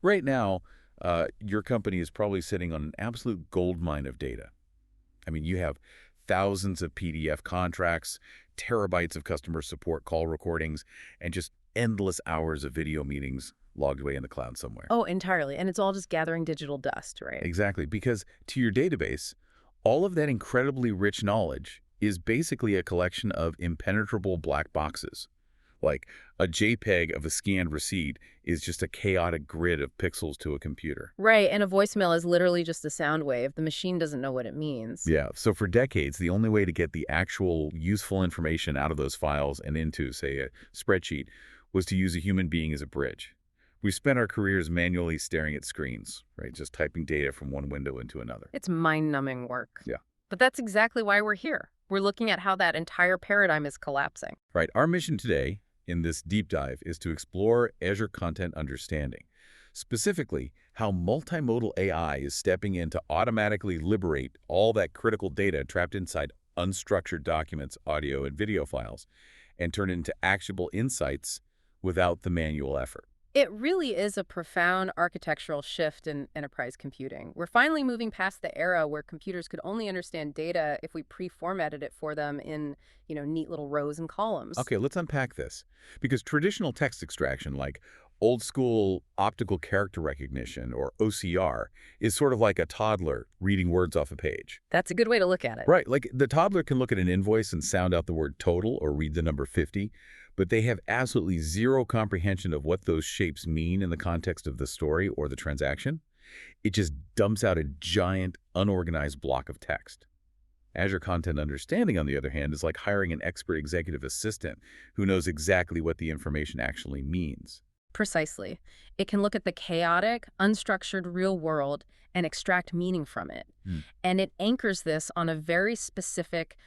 Right now, your company is probably sitting on an absolute goldmine of data. I mean, you have thousands of PDF contracts, terabytes of customer support call recordings, and just endless hours of video meetings logged away in the cloud somewhere. Oh, entirely. And it's all just gathering digital dust, right? Exactly, because to your database, all of that incredibly rich knowledge is basically a collection of impenetrable black boxes. Like a JPEG of a scanned receipt is just a chaotic grid of pixels to a computer. Right. And a voicemail is literally just a sound wave. The machine doesn't know what it means. Yeah, so for decades, the only way to get the actual useful information out of those files and into, say, a spreadsheet was to use a human being as a bridge. We spent our careers manually staring at screens, right? Just typing data from one window into another. It's mind-numbing work. Yeah. But that's exactly why we're here. We're looking at how that entire paradigm is collapsing. Right. Our mission today in this deep dive is to explore Azure Content Understanding, specifically how multimodal AI is stepping in to automatically liberate all that critical data trapped inside unstructured documents, audio, and video files, and turn it into actionable insights without the manual effort. It really is a profound architectural shift in enterprise computing. We're finally moving past the era where computers could only understand data if we pre-formatted it for them in, neat little rows and columns. Okay, let's unpack this. Because traditional text extraction, like old school optical character recognition, or OCR, is sort of like a toddler reading words off a page. That's a good way to look at it. Right, like the toddler can look at an invoice and sound out the word total or read the number 50, but they have absolutely zero comprehension of what those shapes mean in the context of the story or the transaction. It just dumps out a giant, unorganized block of text. Azure Content Understanding, on the other hand, is like hiring an expert executive assistant who knows exactly what the information actually means. Precisely. It can look at the chaotic, unstructured real world and extract meaning from it. And it anchors this on a very specific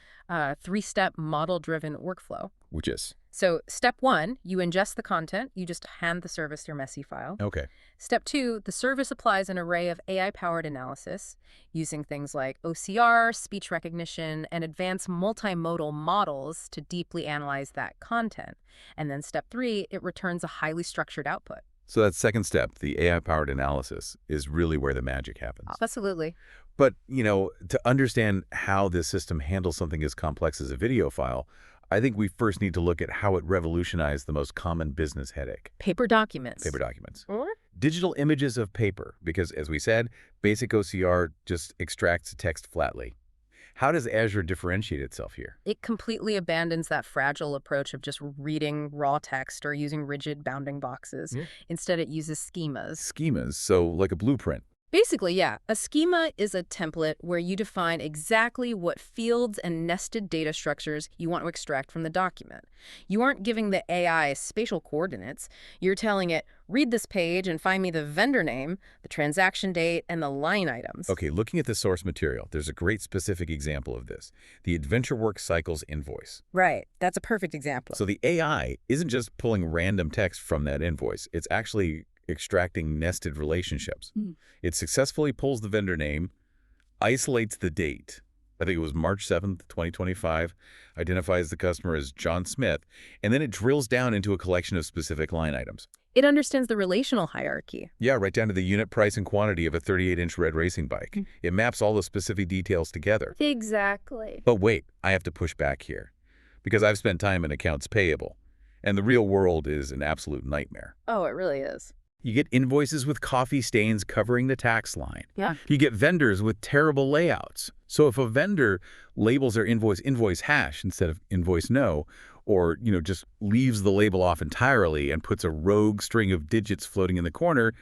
three-step model-driven workflow. Which is? So step one, you ingest the content. You just hand the service your messy file. Okay. Step two, the service applies an array of AI-powered analysis using things like OCR, speech recognition, and advanced multimodal models to deeply analyze that content. And then step three, it returns a highly structured output. So that second step, the AI-powered analysis, is really where the magic happens. Absolutely. But, to understand how this system handles something as complex as a video file, I think we first need to look at how it revolutionized the most common business headache. Paper documents. Paper documents. Or? Digital images of paper, because as we said, basic OCR just extracts text flatly. How does Azure differentiate itself here? It completely abandons that fragile approach of just reading raw text or using rigid bounding boxes. Instead, it uses schemas. Schemas, so like a blueprint. Basically, yeah. A schema is a template where you define exactly what fields and nested data structures you want to extract from the document. You aren't giving the AI spatial coordinates. You're telling it, read this page and find me the vendor name, the transaction date, and the line items. Okay, looking at the source material, there's a great specific example of this. The AdventureWorks Cycles invoice. Right. That's a perfect example. So the AI isn't just pulling random text from that invoice. It's actually extracting nested relationships. It successfully pulls the vendor name, isolates the date. I think it was March 7th, 2025, identifies the customer as John Smith, and then it drills down into a collection of specific line items. It understands the relational hierarchy. Yeah, right down to the unit price and quantity of a 38-inch red racing bike. It maps all the specific details together. Exactly. But wait, I have to push back here, because I've spent time in accounts payable, and the real world is an absolute nightmare. Oh, it really is. You get invoices with coffee stains covering the tax line. Yeah. You get vendors with terrible layouts. So if a vendor labels their invoice hash instead of invoice no, or, just leaves the label off entirely and puts a rogue string of digits floating in the corner,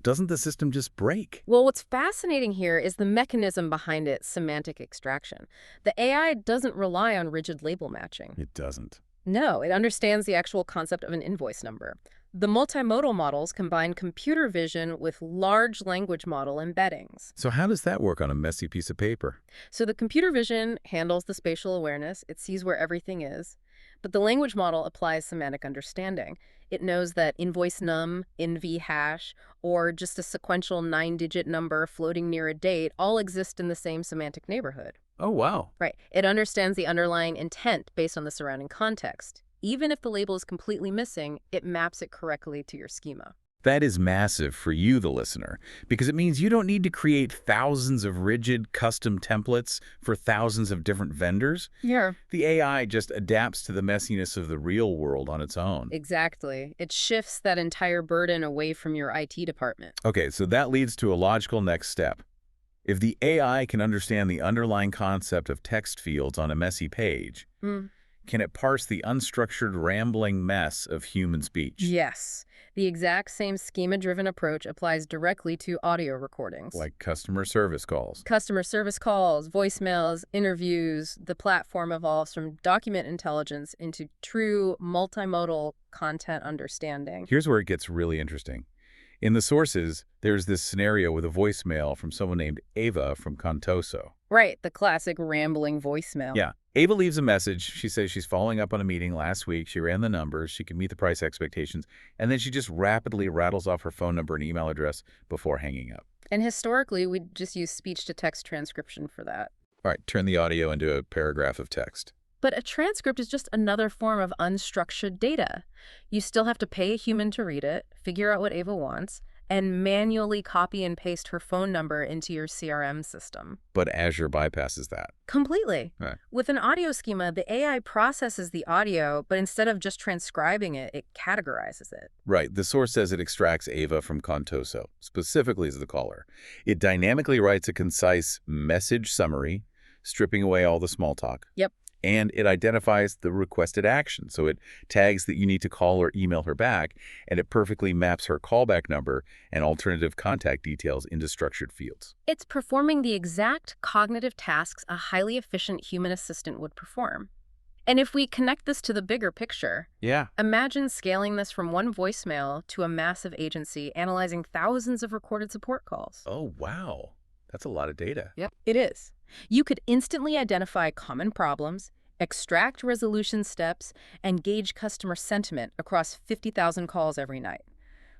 doesn't the system just break? Well, what's fascinating here is the mechanism behind its semantic extraction. The AI doesn't rely on rigid label matching. It doesn't. No, it understands the actual concept of an invoice number. The multimodal models combine computer vision with large language model embeddings. So how does that work on a messy piece of paper? So the computer vision handles the spatial awareness. It sees where everything is. But the language model applies semantic understanding. It knows that invoice num, inv hash, or just a sequential 9-digit number floating near a date all exist in the same semantic neighborhood. Oh, wow. Right. It understands the underlying intent based on the surrounding context. Even if the label is completely missing, it maps it correctly to your schema. That is massive for you, the listener, because it means you don't need to create thousands of rigid custom templates for thousands of different vendors. Yeah. The AI just adapts to the messiness of the real world on its own. Exactly. It shifts that entire burden away from your IT department. Okay, so that leads to a logical next step. If the AI can understand the underlying concept of text fields on a messy page, Mm. can it parse the unstructured, rambling mess of human speech? Yes. The exact same schema-driven approach applies directly to audio recordings. Like customer service calls. Customer service calls, voicemails, interviews. The platform evolves from document intelligence into true multimodal content understanding. Here's where it gets really interesting. In the sources, there's this scenario with a voicemail from someone named Ava from Contoso. Right, the classic rambling voicemail. Yeah. Ava leaves a message. She says she's following up on a meeting last week. She ran the numbers. She can meet the price expectations. And then she just rapidly rattles off her phone number and email address before hanging up. And historically, we'd just use speech-to-text transcription for that. All right, turn the audio into a paragraph of text. But a transcript is just another form of unstructured data. You still have to pay a human to read it, figure out what Ava wants, and manually copy and paste her phone number into your CRM system. But Azure bypasses that. Completely. Right. With an audio schema, the AI processes the audio, but instead of just transcribing it, it categorizes it. Right. The source says it extracts Ava from Contoso, specifically as the caller. It dynamically writes a concise message summary, stripping away all the small talk. Yep. And it identifies the requested action. So it tags that you need to call or email her back, and it perfectly maps her callback number and alternative contact details into structured fields. It's performing the exact cognitive tasks a highly efficient human assistant would perform. And if we connect this to the bigger picture, Yeah. imagine scaling this from one voicemail to a massive agency analyzing thousands of recorded support calls. Oh, wow. That's a lot of data. Yep, it is. You could instantly identify common problems, extract resolution steps, and gauge customer sentiment across 50,000 calls every night,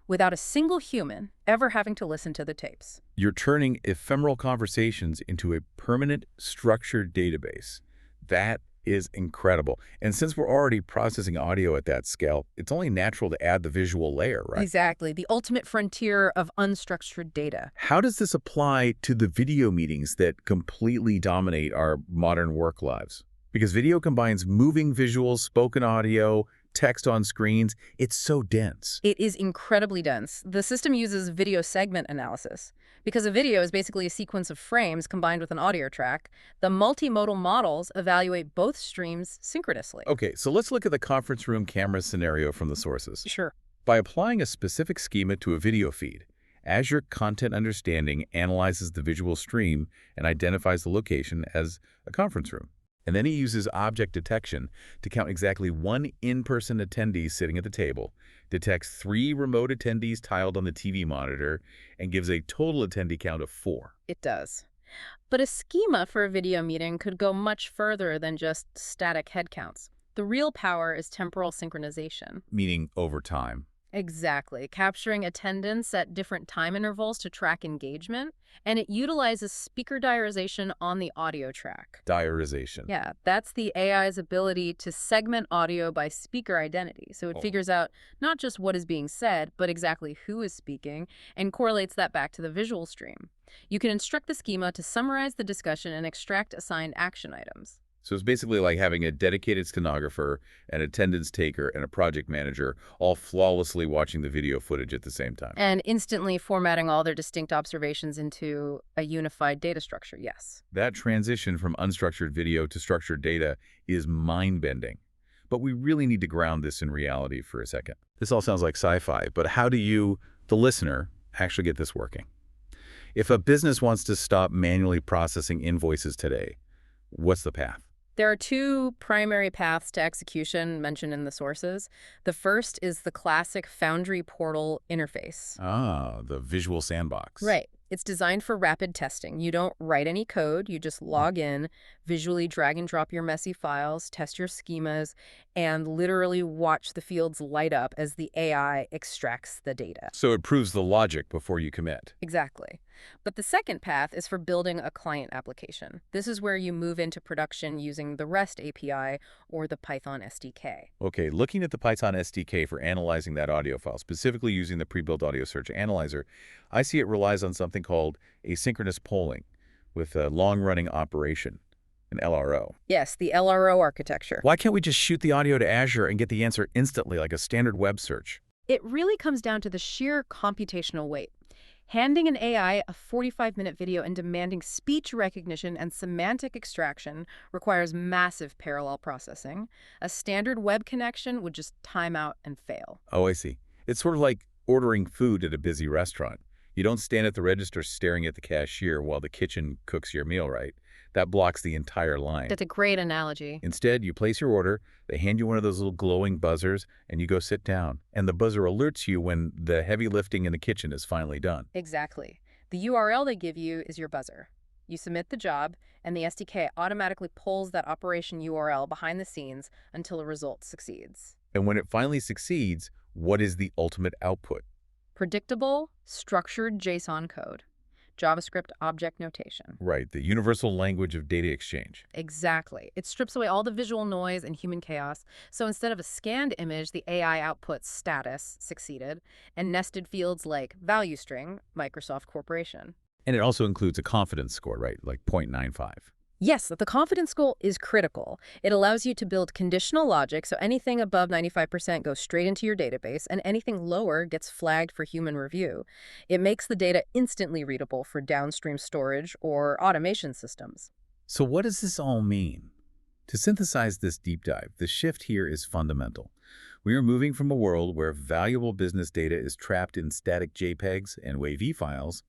without a single human ever having to listen to the tapes. You're turning ephemeral conversations into a permanent, structured database. That is incredible. And since we're already processing audio at that scale, it's only natural to add the visual layer, right? Exactly, the ultimate frontier of unstructured data. How does this apply to the video meetings that completely dominate our modern work lives? Because video combines moving visuals, spoken audio, text on screens. It's so dense. It is incredibly dense. The system uses video segment analysis. Because a video is basically a sequence of frames combined with an audio track, the multimodal models evaluate both streams synchronously. Okay, so let's look at the conference room camera scenario from the sources. Sure. By applying a specific schema to a video feed, Azure Content Understanding analyzes the visual stream and identifies the location as a conference room. And then he uses object detection to count exactly one in-person attendee sitting at the table, detects 3 remote attendees tiled on the TV monitor, and gives a total attendee count of 4. It does. But a schema for a video meeting could go much further than just static head counts. The real power is temporal synchronization. Meaning over time. Exactly, capturing attendance at different time intervals to track engagement, and it utilizes speaker diarization on the audio track. Diarization. Yeah, that's the AI's ability to segment audio by speaker identity. So it figures out not just what is being said, but exactly who is speaking, and correlates that back to the visual stream. You can instruct the schema to summarize the discussion and extract assigned action items. So it's basically like having a dedicated stenographer, an attendance taker, and a project manager all flawlessly watching the video footage at the same time. And instantly formatting all their distinct observations into a unified data structure, yes. That transition from unstructured video to structured data is mind-bending. But we really need to ground this in reality for a second. This all sounds like sci-fi, but how do you, the listener, actually get this working? If a business wants to stop manually processing invoices today, what's the path? There are 2 primary paths to execution mentioned in the sources. The first is the classic Foundry portal interface. Ah, the visual sandbox. Right. It's designed for rapid testing. You don't write any code. You just log in, visually drag and drop your messy files, test your schemas, and literally watch the fields light up as the AI extracts the data. So it proves the logic before you commit. Exactly. But the second path is for building a client application. This is where you move into production using the REST API or the Python SDK. Okay, looking at the Python SDK for analyzing that audio file, specifically using the pre-built audio search analyzer, I see it relies on something called asynchronous polling with a long-running operation, an LRO. Yes, the LRO architecture. Why can't we just shoot the audio to Azure and get the answer instantly like a standard web search? It really comes down to the sheer computational weight. Handing an AI a 45-minute video and demanding speech recognition and semantic extraction requires massive parallel processing. A standard web connection would just time out and fail. Oh, I see. It's sort of like ordering food at a busy restaurant. You don't stand at the register staring at the cashier while the kitchen cooks your meal, right? That blocks the entire line. That's a great analogy. Instead, you place your order, they hand you one of those little glowing buzzers, and you go sit down. And the buzzer alerts you when the heavy lifting in the kitchen is finally done. Exactly. The URL they give you is your buzzer. You submit the job, and the SDK automatically pulls that operation URL behind the scenes until a result succeeds. And when it finally succeeds, what is the ultimate output? Predictable, structured JSON code. JavaScript object notation. Right, the universal language of data exchange. Exactly. It strips away all the visual noise and human chaos. So instead of a scanned image, the AI outputs status, succeeded, and nested fields like value string, Microsoft Corporation. And it also includes a confidence score, right, like 0.95. Yes, the confidence goal is critical. It allows you to build conditional logic, so anything above 95% goes straight into your database, and anything lower gets flagged for human review. It makes the data instantly readable for downstream storage or automation systems. So what does this all mean? To synthesize this deep dive, the shift here is fundamental. We are moving from a world where valuable business data is trapped in static JPEGs and WAV files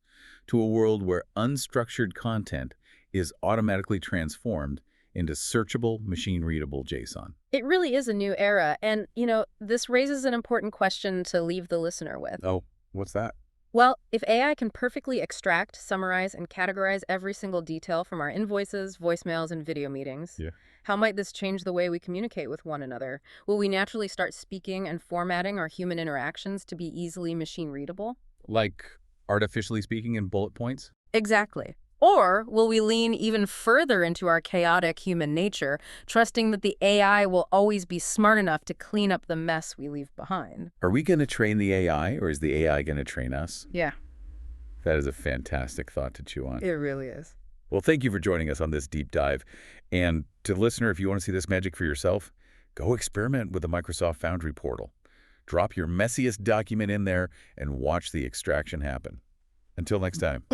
to a world where unstructured content is automatically transformed into searchable, machine-readable JSON. It really is a new era, and, this raises an important question to leave the listener with. Oh, what's that? Well, if AI can perfectly extract, summarize, and categorize every single detail from our invoices, voicemails, and video meetings, how might this change the way we communicate with one another? Will we naturally start speaking and formatting our human interactions to be easily machine-readable? Like artificially speaking in bullet points? Exactly. Or will we lean even further into our chaotic human nature, trusting that the AI will always be smart enough to clean up the mess we leave behind? Are we going to train the AI, or is the AI going to train us? Yeah, That is a fantastic thought to chew on. it really is. Well, thank you for joining us on this deep dive. And to the listener, if you want to see this magic for yourself, go experiment with the Microsoft Foundry portal. Drop your messiest document in there and watch the extraction happen. Until next time.